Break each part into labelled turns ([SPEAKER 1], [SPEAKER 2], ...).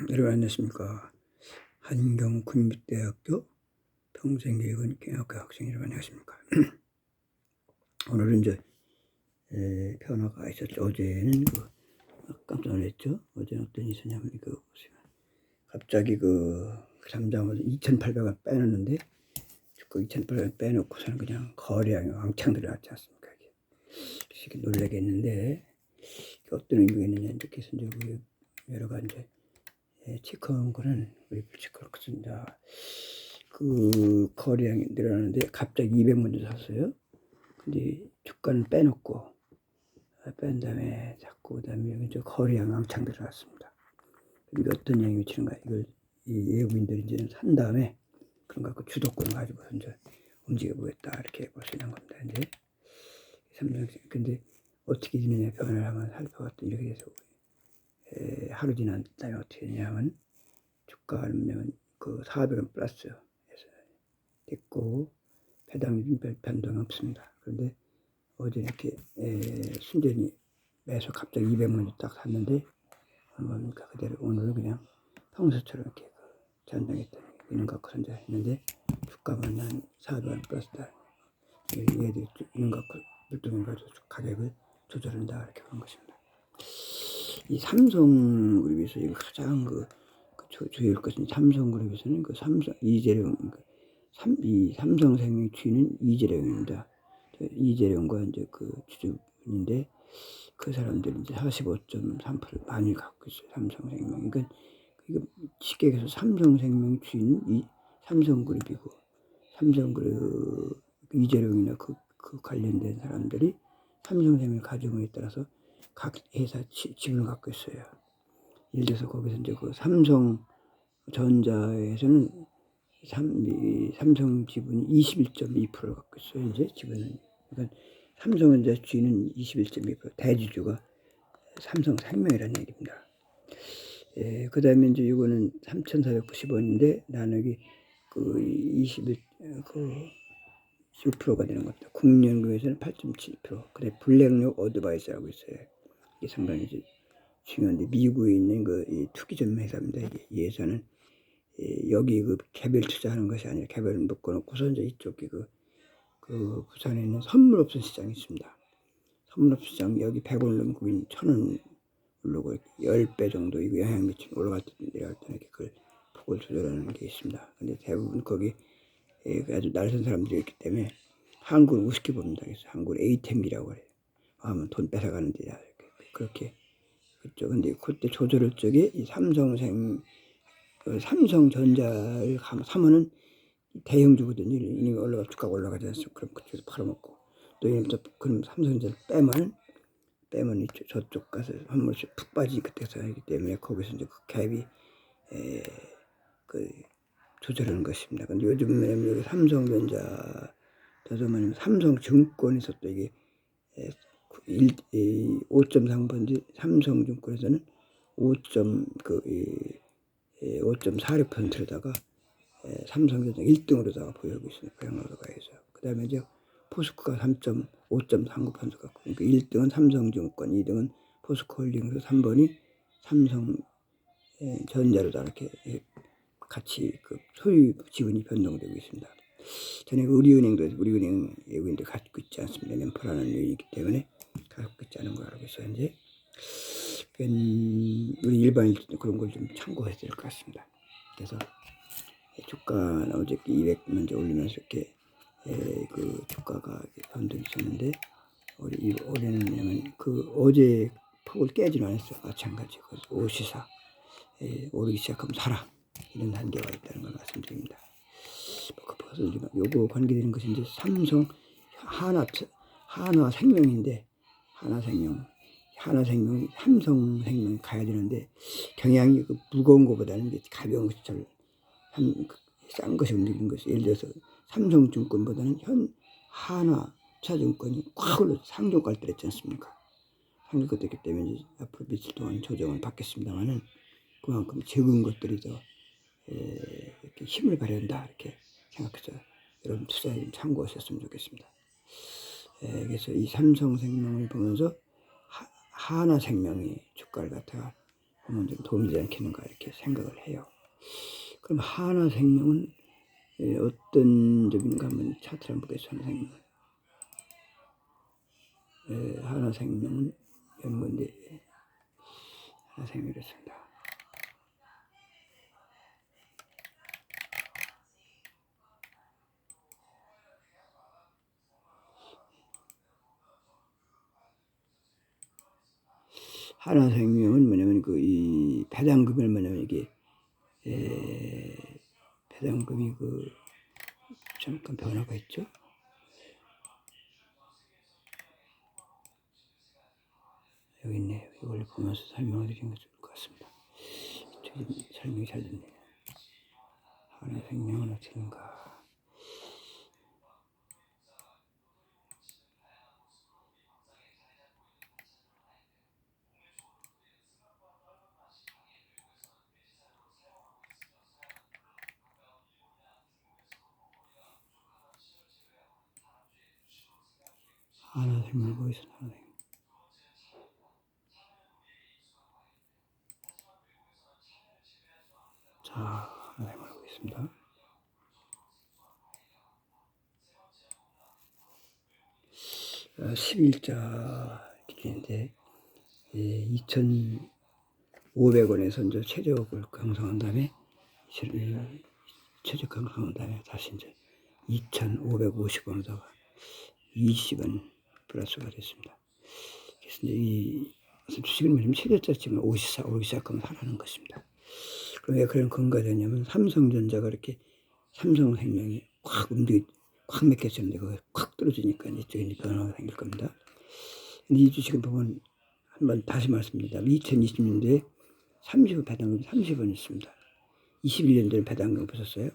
[SPEAKER 1] 여러분 안녕하십니까. 한경국립대학교 평생계획원 경영학과 학생 여러분 안녕하십니까. 오늘은 이제 변화가 있었죠. 어제는 깜짝 놀랐죠. 어제는 어떤 일이 있었냐면 보시면 갑자기 잠잠하면서 2,800원 빼놨는데 그 2,800원 빼놓고서는 그냥 거래량이 왕창 들어갔지 않습니까. 이게 놀라게 했는데 어떤 의미가 있느냐 이렇게 해서 이제 여러 가지 체크한 거는 우리 체크할 것입니다. 거래량이 늘어나는데 갑자기 200만 원 샀어요. 근데 주가는 빼놓고 뺀 다음에 자꾸 그다음에 여기 거래량이 왕창 들어갔습니다. 이게 어떤 영향이 미치는가? 이걸 이 외국인들이 이제 산 다음에 그런 거 갖고 주도권을 가지고서 이제 움직여 보겠다 이렇게 볼 수 있는 겁니다. 이제 삼성생 근데 어떻게 되느냐 변화를 한번 살펴봤더니 이렇게 돼서 하루 지난 다음에 어떻게 되냐면 주가는 400원 플러스에서 됐고 배당률은 별 변동 없습니다. 그런데 어제 이렇게 순전히 매수 갑자기 200만 원 딱 샀는데 뭡니까 그대로 오늘은 그냥 평소처럼 이렇게 전당했다 이런 거 갖고 선정했는데 주가만 한 400원 플러스다. 얘들이 이런 거 갖고 물동을 가지고 가격을 조절한다 이렇게 그런 것입니다. 이 삼성그룹에서 이거 가장 주요할 것은 삼성그룹에서는 이재룡 이 삼성생명 주인은 이재룡입니다. 이재룡과 이제 주주인데 그 사람들이 이제 45.3% 많이 갖고 있어요. 삼성생명. 그러니까 이거 쉽게 얘기해서 삼성생명 주인은 이 삼성그룹이고 삼성그룹 이재룡이나 그 관련된 사람들이 삼성생명 가져옴에 따라서 각 회사 지분을 갖고 있어요. 예를 들어서 거기서 이제 삼성전자에서는 삼성 지분이 21.2%를 갖고 있어요. 이제 지분은. 그러니까 삼성전자 주인은 21.2%, 대주주가 삼성생명이라는 얘기입니다. 그 다음에 이제 이거는 3,490원인데 나누기 10%가 되는 겁니다. 국연금에서는 8.7%. 그다음에 블랙록 어드바이스라고 있어요. 이게 상당히 이제 중요한데 미국에 있는 이 투기 전문 회사입니다. 이 회사는 여기 개별 투자하는 것이 아니라 개별을 묶어놓고서 이제 이쪽에 부산에 있는 선물옵션 시장이 있습니다. 선물옵션 시장 여기 100원 넘고 1,000원 오르고 10배 정도 이거 영향 미치는 올라갈 때 내려갈 때는 이렇게 그걸 폭을 조절하는 게 있습니다. 근데 대부분 거기 아주 날선 사람들이 있기 때문에 한국을 우습게 봅니다. 그래서 한국을 에이템이라고 해요. 하면 돈 뺏어가는 데야. 그렇게 그렇죠. 근데 그때 조절할 적에 이 삼성전자를 사면은 대형주거든요. 이미 주가가 올라가지 않습니까? 그럼 그쪽에서 팔아먹고 또 그럼 삼성전자를 빼면 저쪽 가서 한 번씩 푹 빠지기 그때서 하기 때문에 거기서 이제 그 갭이 조절하는 것입니다. 근데 요즘에는 여기 삼성전자 삼성증권에서 또 이게 5.3%, 삼성증권에서는 5.46%에다가 삼성전자 1등으로다가 보유하고 있습니다. 배양로드가에서. 그 다음에 이제 포스코가 5.39% 갖고, 그러니까 1등은 삼성증권, 2등은 포스코홀딩으로 3번이 삼성전자로다 이렇게 같이 소유 지분이 변동되고 있습니다. 전에 우리은행 외국인들 갖고 있지 않습니다. 램프라는 요인이기 때문에 갖고 있지 않은 걸 알고 있어요. 이제 우리 일반인들 그런 걸 좀 참고해야 될 것 같습니다. 그래서 주가 어저께 200 먼저 올리면서 이렇게 주가가 변동이 있었는데 올해는 어제 폭을 깨지는 않았어요. 마찬가지. 그래서 오시사 오르기 시작하면 사라 이런 단계가 있다는 걸 말씀드립니다. 요거 관계되는 것이 이제 삼성 한화생명인데 한화생명이 삼성생명이 가야 되는데 경향이 무거운 것보다는 가벼운 것이 싼 것이 움직이는 것이 예를 들어서 삼성증권보다는 한화차증권이 확 올라 상종갈 때 했지 않습니까? 상종가 됐기 때문에 이제 앞으로 며칠 동안 조정을 받겠습니다만은 그만큼 적은 것들이 더 이렇게 힘을 발휘한다 이렇게 생각해서 여러분 투자에 좀 참고하셨으면 좋겠습니다. 그래서 이 삼성생명을 보면서 한화생명이 주가를 갖다가 보면 좀 도움이 되지 않겠는가 이렇게 생각을 해요. 그럼 하나생명은 어떤 점인가 한번 차트를 한번 보겠습니다. 하나생명은 연건데 하나생명이 이렇습니다. 하나생명은 뭐냐면 이 배당금을 뭐냐면 이게 배당금이 잠깐 변화가 있죠. 여기 있네요. 이걸 보면서 설명을 드리는 게 좋을 것 같습니다. 설명이 잘 됐네요. 하나생명은 어떻게인가. 하나생명을 보겠습니다. 하나생명. 자, 하나생명을 보겠습니다. 11자 기준인데 2,500원에서 이제 최저를 강성한 다음에 최저 강성한 다음에 다시 이제 2,550원에다가 20원 플러스가 됐습니다. 그래서 이제 주식은 뭐냐면 최저가치만 오르기 시작하면 하라는 것입니다. 그럼 왜 그런 근거가 되냐면 삼성전자가 이렇게 삼성생명이 확 맥혔었는데 그거 확 떨어지니까 이쪽에 변화가 생길 겁니다. 근데 이 주식은 보면 한번 다시 말씀드립니다. 2020년도에 30원 배당금 30원 있습니다. 21년도에 배당금 없었어요.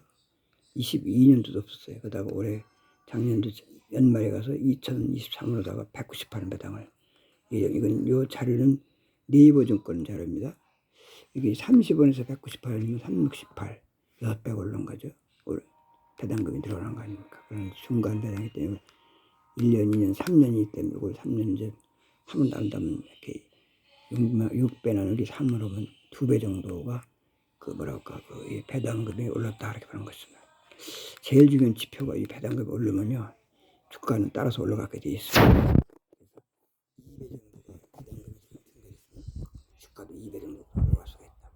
[SPEAKER 1] 22년도도 없었어요. 그러다가 올해 작년도 연말에 가서 2023년도다가 198원 배당을. 이건 요 자료는 네이버 증권 자료입니다. 이게 30원에서 198원이면 368, 6배 오른 거죠. 배당금이 들어간 거 아닙니까? 그런 중간 배당이 때문에 1년, 2년, 3년이기 때문에 이걸 3년 이제 하면 안다면 이렇게 6배 나누기 3으로 하면 2배 정도가 이 배당금이 올랐다 이렇게 보는 것입니다. 제일 중요한 지표가 이 배당금이 오르면요 주가는 따라서 올라가게 돼 있습니다. 그래서 2배 정도가 배당금이 증가했으면 주가도 2배 정도 올라갈 수가 있다.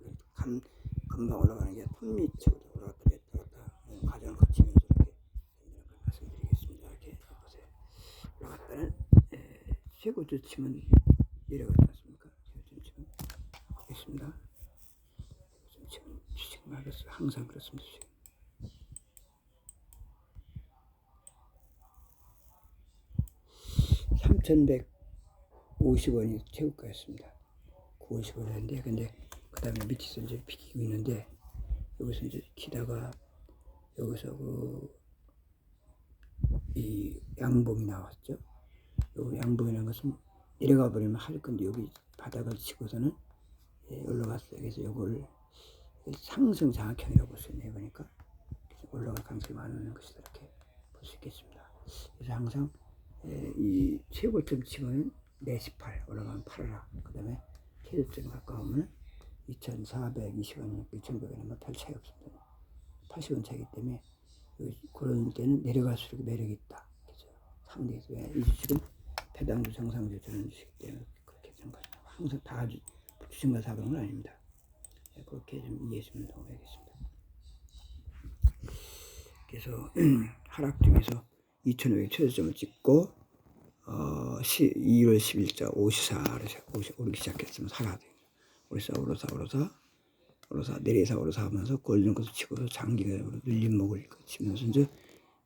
[SPEAKER 1] 금방 올라가는 게 톤미치로 올라갔다 냈다 과정을 거치면서 이렇게 말씀드리겠습니다. 이렇게 보세요. 올라갔다는 최고조치면 내려가지 않습니까? 최고조치면 있습니다. 지금 주식 말겠어요. 항상 그렇습니다. 3,150원이 최고가였습니다. 950원이었는데 근데 그 다음에 밑에서 이제 비키고 있는데 여기서 이제 키다가 여기서 이 양봉이 나왔죠. 요 양봉이라는 것은 내려가 버리면 할 건데 여기 바닥을 치고서는 올라갔어요. 그래서 이걸 상승 장악형이라고 볼 수 있네요. 보니까 올라갈 가능성이 많은 것이다 이렇게 볼 수 있겠습니다. 그래서 항상 이 최고점 치고는 418 올라가면 팔아라. 그 다음에 최저점 가까우면 2,420원, 2,100원이면 별 차이 없습니다. 80원 차이기 때문에 그런 때는 내려갈수록 매력이 있다. 그죠? 상대에서 이 주식은 배당주 정상주 저런 주식 때문에 그렇게 생각합니다. 항상 다 주식만 사는 건 아닙니다. 그렇게 좀 이해했으면 도움되겠습니다. 그래서 하락 중에서 2,500 최저점을 찍고 2월 10일자 54를 오르기 시작했으면 사라. 오르사 내리사 하면서 골든 것을 치고서 장기적으로 눌린 목을 치면서 이제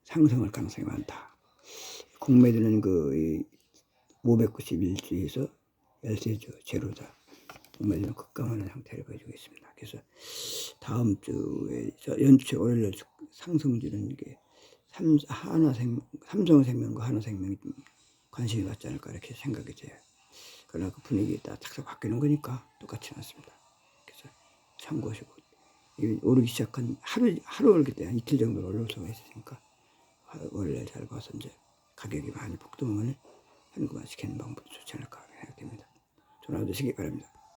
[SPEAKER 1] 상승할 가능성이 많다. 공매도는 591주에서 열세주 제로다. 공매도는 급감하는 상태를 보여주겠습니다. 그래서 다음 주에 연초에 월요일 상승주는 이게 삼성생명과 하나생명이 좀 관심이 받지 않을까 이렇게 생각이 돼요. 그러나 그 분위기가 착착 바뀌는 거니까 똑같지 않습니다. 그래서 참고하시고 오르기 시작한 하루 오르기 때문에 이틀 정도 올라올 수가 있으니까 월요일 잘 봐서 이제 가격이 많이 폭등을 현금화 시키는 방법도 좋지 않을까 생각됩니다. 전화 주시기 바랍니다.